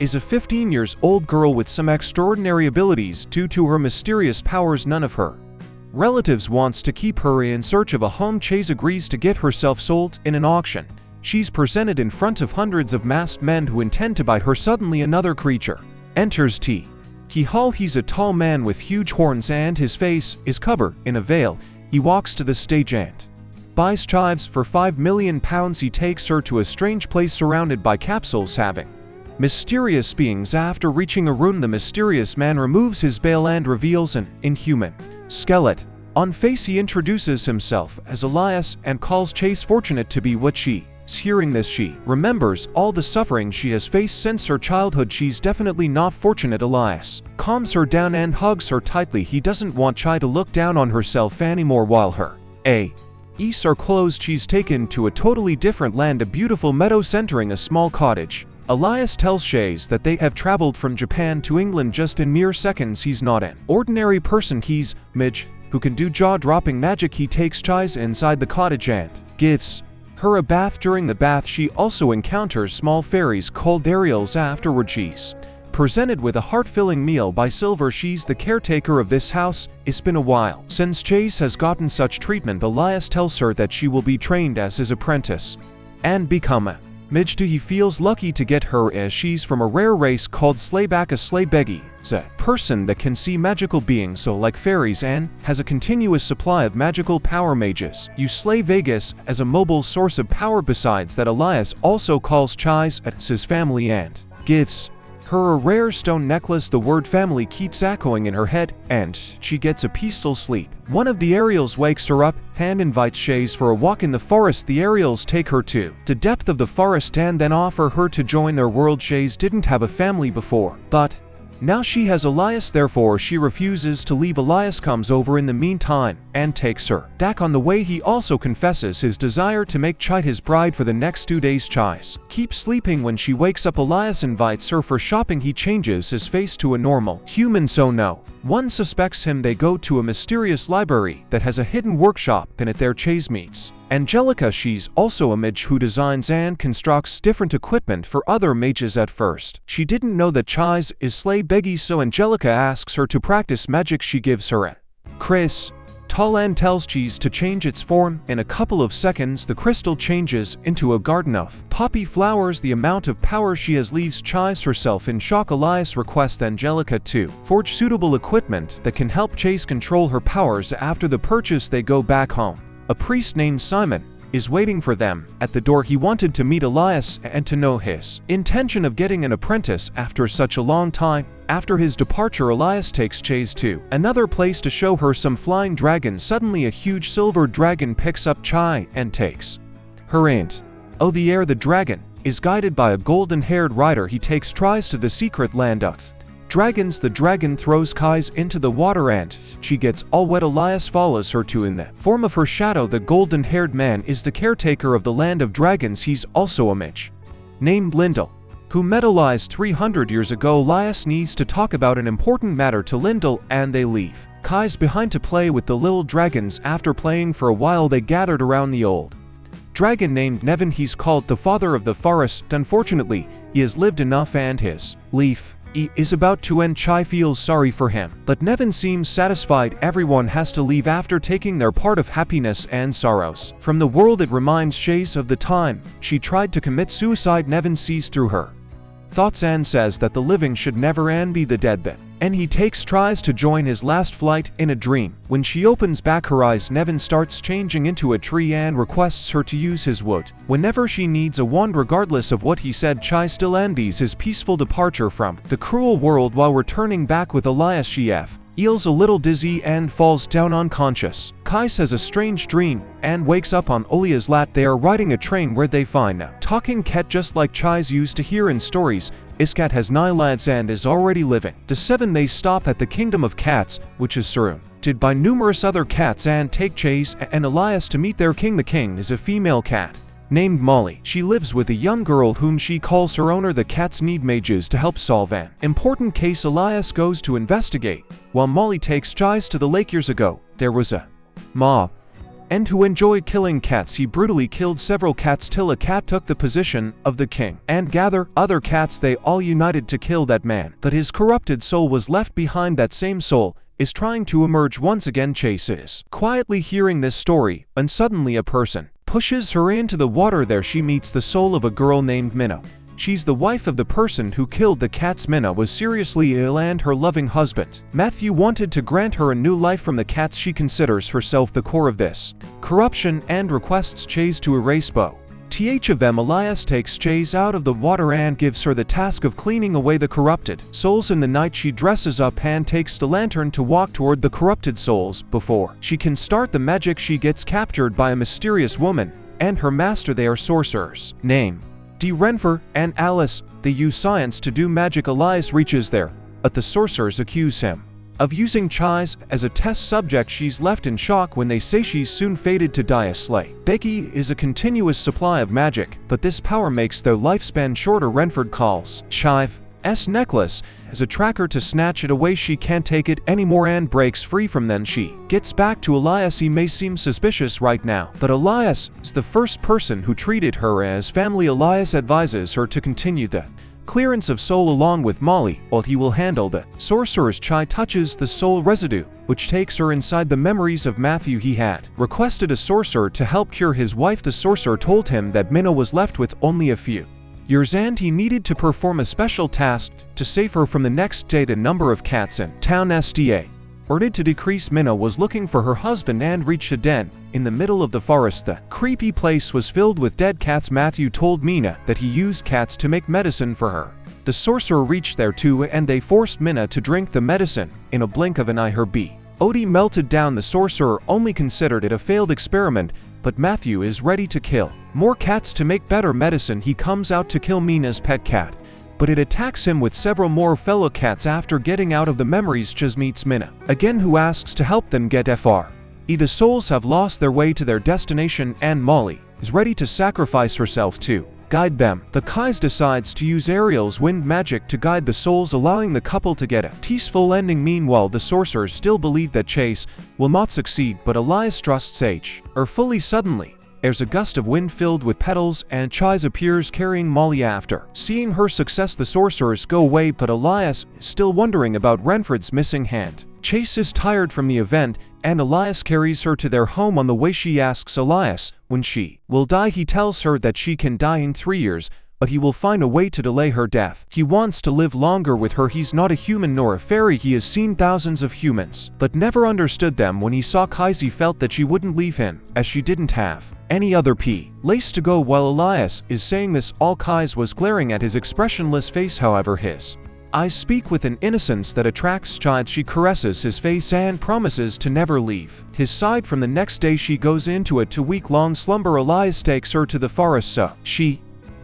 is a 15-year-old girl with some extraordinary abilities due to her mysterious powers. None of her relatives wants to keep her in search of a home. Chase agrees to get herself sold in an auction. She's presented in front of hundreds of masked men who intend to buy her. Suddenly another creature enters T. He's a tall man with huge horns and his face is covered in a veil. He walks to the stage and buys chives for £5 million. He takes her to a strange place surrounded by capsules having mysterious beings. After reaching a room, the mysterious man removes his veil and reveals an inhuman skeleton. On face, he introduces himself as Elias and calls Chase fortunate to be what she is. Hearing this, she remembers all the suffering she has faced since her childhood. She's definitely not fortunate. Elias calms her down and hugs her tightly. He doesn't want Chai to look down on herself anymore. While her eyes are closed, she's taken to a totally different land, a beautiful meadow centering a small cottage. Elias tells Chase that they have traveled from Japan to England just in mere seconds. He's not an ordinary person. He's Mage, who can do jaw-dropping magic. He takes Chase inside the cottage and gives her a bath. During the bath, she also encounters small fairies called Ariels. Afterward, she's presented with a heart-filling meal by Silver. She's the caretaker of this house. It's been a while since Chase has gotten such treatment. Elias tells her that she will be trained as his apprentice and become a Mage. He feels lucky to get her as she's from a rare race called Slayback. A Slaybeggy is a person that can see magical beings, so like fairies, and has a continuous supply of magical power. Mages use Slay Vegas as a mobile source of power. Besides that, Elias also calls Chise as his family and gives her a rare stone necklace. The word family keeps echoing in her head, and she gets a peaceful sleep. One of the Ariels wakes her up and invites Chase for a walk in the forest. The Ariels take her to the depth of the forest and then offer her to join their world. Chase didn't have a family before, but now she has Elias, therefore she refuses to leave. Elias comes over in the meantime and takes her back. On the way, he also confesses his desire to make Chai his bride for the next 2 days. Chais keeps sleeping. When she wakes up, Elias invites her for shopping. He changes his face to a normal human, so no one suspects him. They go to a mysterious library that has a hidden workshop, and at there Chase meets Angelica. She's also a mage who designs and constructs different equipment for other mages. At first, she didn't know that Chise is Slaybeggy, so Angelica asks her to practice magic. She gives her a crystal and tells Chise to change its form. In a couple of seconds, the crystal changes into a garden of poppy flowers. The amount of power she has leaves Chise herself in shock. Elias requests Angelica to forge suitable equipment that can help Chase control her powers. After the purchase, they go back home. A priest named Simon is waiting for them at the door. He wanted to meet Elias and to know his intention of getting an apprentice after such a long time. After his departure, Elias takes Chase to another place to show her some flying dragons. Suddenly, a huge silver dragon picks up Chai and takes her into the air. The dragon is guided by a golden-haired rider. He takes Tries to the secret land of dragons. The dragon throws Kais into the water and she gets all wet. Elias follows her to in the form of her shadow. The golden-haired man is the caretaker of the land of dragons. He's also a mage named Lyndall, who met Elias 300 years ago. Elias needs to talk about an important matter to Lyndall, and they leave Kais behind to play with the little dragons. After playing for a while, they gathered around the old dragon named Nevin. He's called the father of the forest. Unfortunately, he has lived enough and his leaf is about to end. Chai feels sorry for him, but Nevin seems satisfied. Everyone has to leave after taking their part of happiness and sorrows from the world. It reminds Chase of the time she tried to commit suicide. Nevin sees through her thoughts and says that the living should never envy the dead. Then and he tries to join his last flight in a dream. When she opens back her eyes, Nevin starts changing into a tree and requests her to use his wood whenever she needs a wand. Regardless of what he said, Chai still envies his peaceful departure from the cruel world. While returning back with Elias, she feels a little dizzy and falls down unconscious. Kais has a strange dream and wakes up on Olia's lap. They are riding a train where they find a talking cat just like Chais used to hear in stories. Iscat has 9 lives and is already living to 7. They stop at the Kingdom of Cats, which is surrounded by numerous other cats, and take Chase and Elias to meet their king. The king is a female cat named Molly. She lives with a young girl whom she calls her owner. The cats need mages to help solve an important case. Elias goes to investigate, while Molly takes Chise to the lake. Years ago, there was a mob and who enjoy killing cats. He brutally killed several cats till a cat took the position of the king and gather other cats. They all united to kill that man, but his corrupted soul was left behind. That same soul is trying to emerge once again. Chase is quietly hearing this story, and suddenly a person pushes her into the water. There she meets the soul of a girl named Minna. She's the wife of the person who killed the cats. Minna was seriously ill and her loving husband, Matthew, wanted to grant her a new life from the cats. She considers herself the core of this corruption and requests Chase to erase both of them. Elias takes Chase out of the water and gives her the task of cleaning away the corrupted souls. In the night she dresses up and takes the lantern to walk toward the corrupted souls. Before she can start the magic, she gets captured by a mysterious woman and her master. They are sorcerers named Renfer and Alice. They use science to do magic. Elias reaches there, but the sorcerers accuse him of using Chase as a test subject. She's left in shock when they say she's soon fated to die a slay. Becky is a continuous supply of magic, but this power makes their lifespan shorter. Renford calls Chive's necklace as a tracker to snatch it away. She can't take it anymore and breaks free from them. She gets back to Elias. He may seem suspicious right now, but Elias is the first person who treated her as family. Elias advises her to continue the clearance of soul along with Molly, while he will handle the sorcerer's. Chai touches the soul residue, which takes her inside the memories of Matthew. He had requested a sorcerer to help cure his wife. The sorcerer told him that Minna was left with only a few years and he needed to perform a special task to save her from the next day. The number of cats in town ordered to decrease. Minna was looking for her husband and reached a den in the middle of the forest. The creepy place was filled with dead cats. Matthew told Minna that he used cats to make medicine for her. The sorcerer reached there too and they forced Minna to drink the medicine. In a blink of an eye her body melted down. The sorcerer only considered it a failed experiment, but Matthew is ready to kill more cats to make better medicine. He comes out to kill Minna's pet cat, but it attacks him with several more fellow cats. After getting out of the memories, Chase meets Minna again, who asks to help them get free. The souls have lost their way to their destination and Molly is ready to sacrifice herself to guide them. But Kais decides to use Ariel's wind magic to guide the souls, allowing the couple to get a peaceful ending. Meanwhile, the sorcerers still believe that Chase will not succeed, but Elias trusts fully. Suddenly, there's a gust of wind filled with petals and Chase appears carrying Molly. After seeing her success, the sorcerers go away, but Elias is still wondering about Renford's missing hand. Chase is tired from the event and Elias carries her to their home. On the way she asks Elias when she will die. He tells her that she can die in 3 years, but he will find a way to delay her death. He wants to live longer with her. He's not a human nor a fairy. He has seen thousands of humans, but never understood them. When he saw Kais, he felt that she wouldn't leave him, as she didn't have any other place to go. While Elias is saying this, all Kais was glaring at his expressionless face. However, his eyes speak with an innocence that attracts Chide. She caresses his face and promises to never leave his side. From the next day, she goes into a 2-week-long slumber. Elias takes her to the forest so she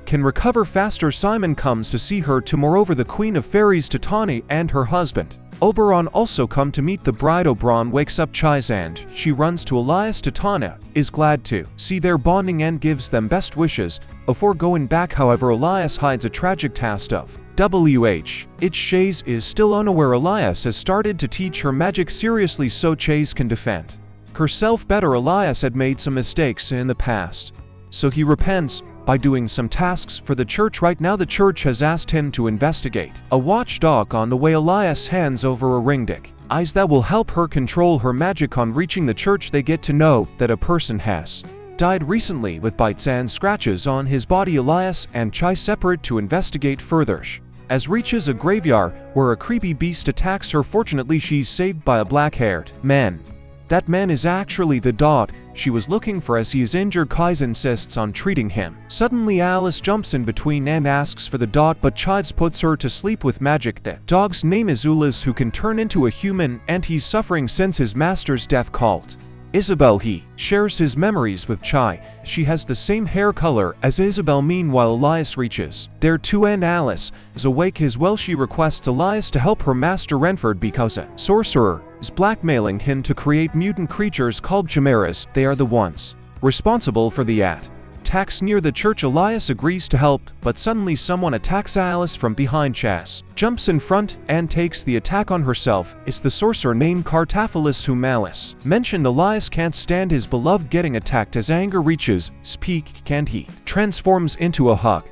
can recover faster. Simon comes to see her too. Moreover, the Queen of Fairies, Titani, and her husband Oberon also come to meet the bride. Oberon wakes up Chise and she runs to Elias. Titania is glad to see their bonding and gives them best wishes before going back. However, Elias hides a tragic task of Chase is still unaware. Elias has started to teach her magic seriously so Chase can defend herself better. Elias had made some mistakes in the past, so he repents by doing some tasks for the church. Right now, the church has asked him to investigate a watchdog. On the way, Elias hands over a ring device that will help her control her magic. On reaching the church, they get to know that a person has died recently with bites and scratches on his body. Elias and Chai separate to investigate further. As reaches a graveyard where a creepy beast attacks her. Fortunately, she's saved by a black-haired man. That man is actually the dog she was looking for. As he is injured, Kais insists on treating him. Suddenly, Alice jumps in between and asks for the dog, but Chides puts her to sleep with magic. The dog's name is Ulas, who can turn into a human, and he's suffering since his master's death. Called Isabel, he shares his memories with Chai. She has the same hair color as Isabel. Meanwhile, Elias reaches there too, and Alice is awake as well. She requests Elias to help her master Renford because a sorcerer is blackmailing him to create mutant creatures called chimeras. They are the ones responsible for the attacks near the church. Elias agrees to help, but suddenly someone attacks Alice from behind. Chaz jumps in front and takes the attack on herself. It's the sorcerer named Cartaphilus whom Alice mentioned. Elias can't stand his beloved getting attacked. As anger reaches its peak, and he transforms into a hug.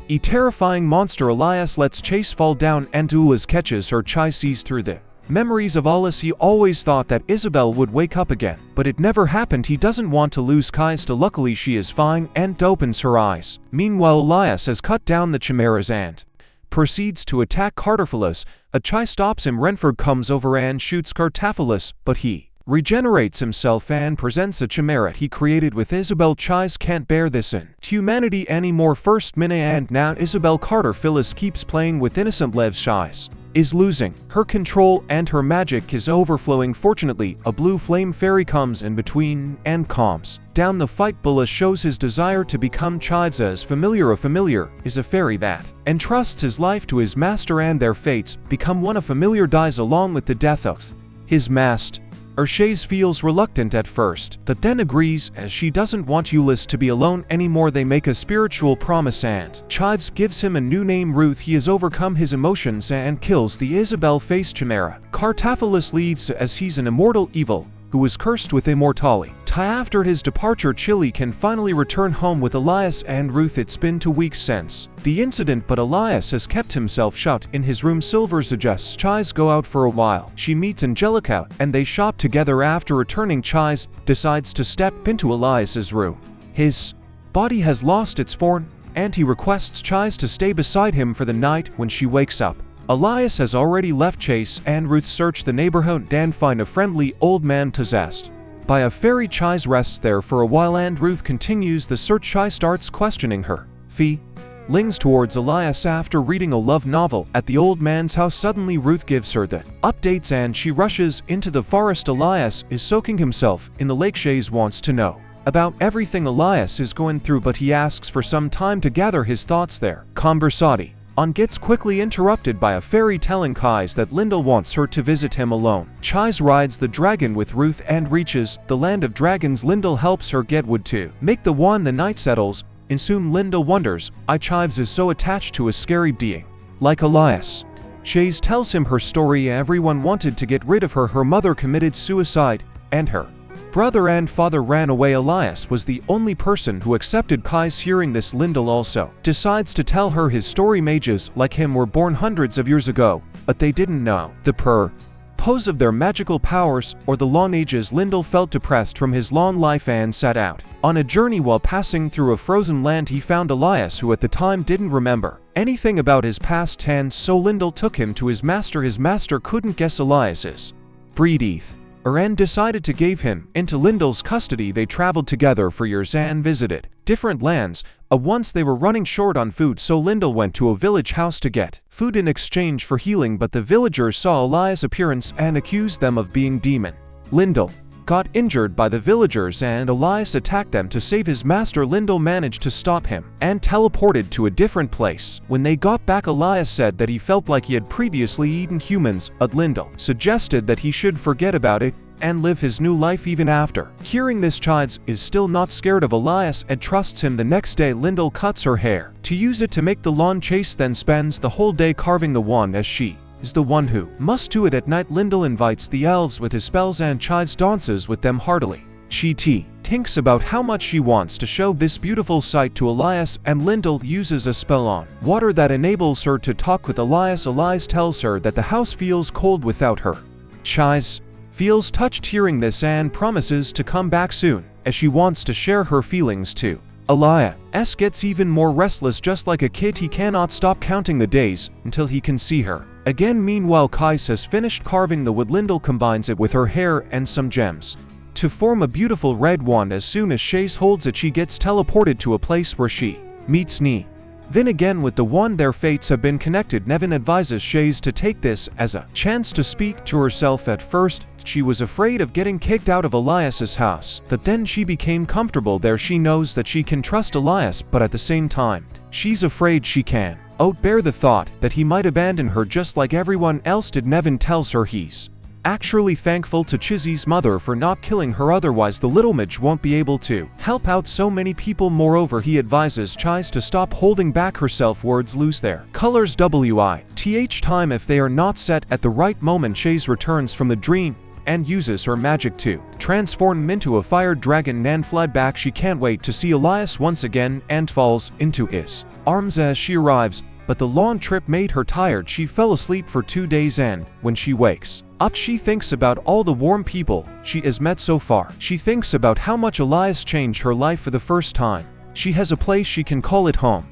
A terrifying monster. Elias lets Chase fall down and Ulas catches her. Chai sees through the memories of Alice. He always thought that Isabel would wake up again, but it never happened. He doesn't want to lose Kaista. Luckily she is fine and opens her eyes. Meanwhile, Elias has cut down the chimeras and proceeds to attack Cartaphilus. A Chai stops him. Renford comes over and shoots Cartaphilus, but he regenerates himself and presents a chimera he created with Isabel. Chais can't bear this in humanity anymore. First minute and now Isabel. Cartaphilus keeps playing with innocent lives. Chais is losing her control and her magic is overflowing. Fortunately, a blue flame fairy comes in between and calms down the fight. Bula shows his desire to become Chives as familiar. A familiar is a fairy that entrusts his life to his master and their fates become one. A familiar dies along with the death of his master. Chase feels reluctant at first, but then agrees as she doesn't want Ulyss to be alone anymore. They make a spiritual promise and Chives gives him a new name, Ruth. He has overcome his emotions and kills the Isabel-faced chimera. Cartaphilus leaves as he's an immortal evil who was cursed with immortality. After his departure, Chili can finally return home with Elias and Ruth. It's been 2 weeks since the incident, but Elias has kept himself shut in his room. Silver suggests Chais go out for a while. She meets Angelica and they shop together. After returning, Chais decides to step into Elias's room. His body has lost its form and he requests Chais to stay beside him for the night. When she wakes up, Elias has already left. Chase and Ruth search the neighborhood and find a friendly old man possessed by a fairy. Chais rests there for a while and Ruth continues the search. Chai starts questioning her feelings towards Elias after reading a love novel at the old man's house. Suddenly Ruth gives her the updates and she rushes into the forest. Elias is soaking himself in the lake. Chais wants to know about everything Elias is going through, but he asks for some time to gather his thoughts. Their conversation gets quickly interrupted by a fairy telling Kais that Lyndall wants her to visit him alone. Chais rides the dragon with Ruth and reaches the land of dragons. Lyndall helps her get wood to make the wand. The night settles and soon Lyndall wonders why Chives is so attached to a scary being like Elias. Chase tells him her story. Everyone wanted to get rid of her. Her mother committed suicide and her brother and father ran away. Elias was the only person who accepted Kais. Hearing this, Lyndall also decides to tell her his story. Mages like him were born hundreds of years ago, but they didn't know the purpose of their magical powers or the long ages. Lyndall felt depressed from his long life and set out on a journey. While passing through a frozen land, he found Elias, who at the time didn't remember anything about his past, and so Lyndall took him to his master. His master couldn't guess Elias's breed and decided to give him into Lyndall's custody. They traveled together for years and visited different lands. Once they were running short on food, so Lyndall went to a village house to get food in exchange for healing, but the villagers saw Elias' appearance and accused them of being demon. Lyndall got injured by the villagers and Elias attacked them. To save his master, Lyndall managed to stop him and teleported to a different place. When they got back, Elias said that he felt like he had previously eaten humans, but Lyndall suggested that he should forget about it and live his new life even after. Hearing this, Chives is still not scared of Elias and trusts him. The next day, Lyndall cuts her hair to use it to make the lawn. Chase then spends the whole day carving the wand, as she is the one who must do it. At night, Lyndall invites the elves with his spells and Chives dances with them heartily. She thinks about how much she wants to show this beautiful sight to Elias, and Lyndall uses a spell on water that enables her to talk with Elias. Elias tells her that the house feels cold without her. Chives feels touched hearing this and promises to come back soon, as she wants to share her feelings too. Elias gets even more restless. Just like a kid, he cannot stop counting the days until he can see her again. Meanwhile, Kais has finished carving the wood. Lyndall combines it with her hair and some gems to form a beautiful red wand. As soon as Chase holds it, she gets teleported to a place where she meets Nee. Then again, with the wand, their fates have been connected. Nevin advises Chase to take this as a chance to speak to herself. At first, she was afraid of getting kicked out of Elias's house, but then she became comfortable there. She knows that she can trust Elias, but at the same time, she's afraid she can bear the thought that he might abandon her just like everyone else did. Nevin tells her he's actually thankful to Chizzy's mother for not killing her, otherwise the little mage won't be able to help out so many people. Moreover, he advises Chiz to stop holding back herself. Words lose their colors with time if they are not set at the right moment. Chiz returns from the dream and uses her magic to transform him into a fire dragon and fly back. She can't wait to see Elias once again and falls into his arms as she arrives, but the long trip made her tired. She fell asleep for 2 days, and when she wakes up she thinks about all the warm people she has met so far. She thinks about how much Elias changed her life for the first time. She has a place she can call it home.